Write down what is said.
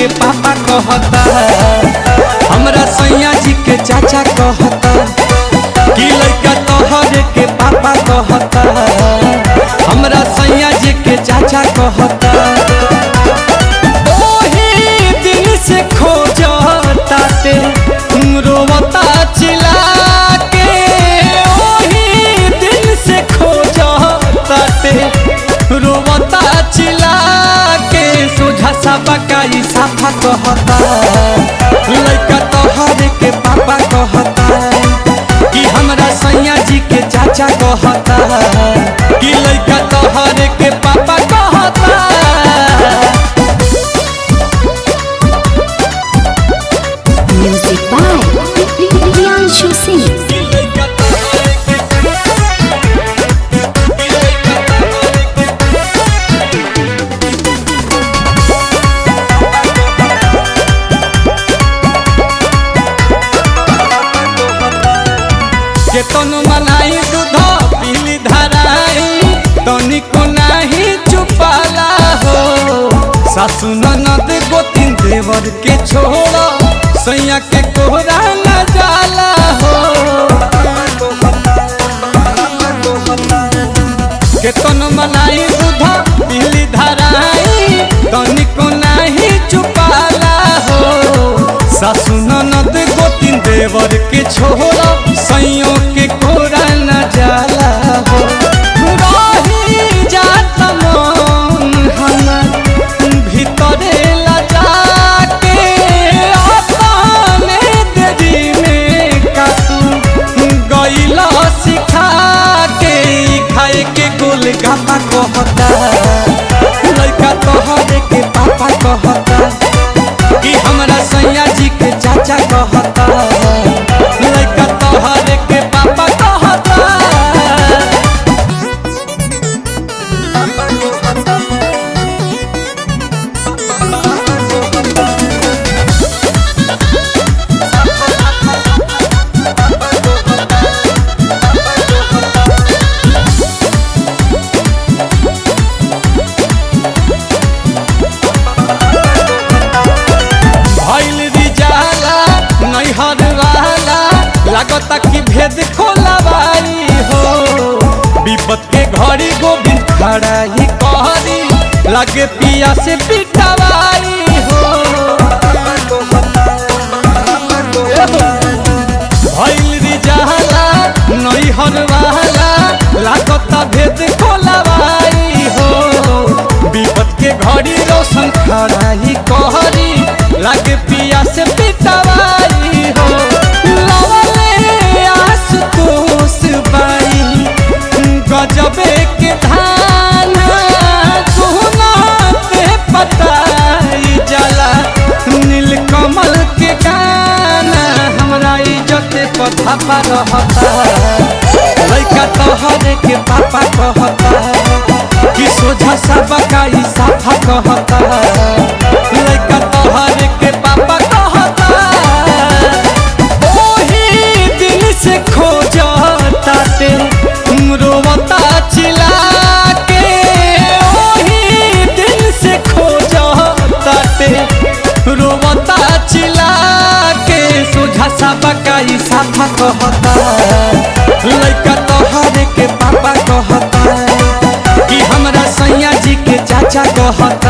के पापा कहता, हमरा सैया जी के चाचा कहता कि लड़का तोहरे के पापा कहता, हमरा सैया जी के चाचा कहता। ओही दिन से खोजता ते रोवता चिल्ला के, ओही दिन से खोजता ते रोवता चिल्ला के। सोझा सा बकाई साफा कहता, लड़का तोहरे के पापा कहता कि हमरा सैया जी के चाचा कहता कि लड़का तोहरे के पापा कहता। Music by Priyanshu Singh. केतन मनाई दूध पीली धराई तनिको नहीं चुपाला हो। सासु ननद गोतिन देवर के छोड़ा सैया के कोहरा न जाला हो। केतन मनाई दूध पीली धराई तनिको नहीं चुपाला हो। सासु ननद गोतिन देवर के छोड़ा सैयों के कोरा न जाला हो। रही जात मन हमर भीतरे लजा के, अपने देरी में कातू गइला सिखा के। खाए के गोलगप्पा कहता, लड़का तोहरे के पापा कहता कि हमरा सैया जी के चाचा कहता, लड़का तोहरे के पापा कहता। लागता कि भेद खोलवाई हो। विपत के घड़ी गोविंद खड़ा ही कहरी, लगे पिया से पिटवाई हो। भइल रिजाला नैहर वाला, लागता भेद खोलवाई हो। विपत के घड़ी रोशन खड़ा ही कहरी, लगे पिया से पिटवाई हो। गजबे के धान सुनाते पताई जला, नीलकमल के गाना हमरा इज्जत पथा पर रहता। लड़का तोहरे के पापा कहता कि सोझा सा बकाई साफा कहता, लड़का तोहरे के पापा कहता। ओही दिन से खोजता ते रोवता चिल्ला के, ओही दिन से खोजता ते रोवता चिल्ला के। सोझा सा बकाई साफा कहता, लड़का तोहरे के पापा कहता कि हमरा सैया जी के चाचा कहता।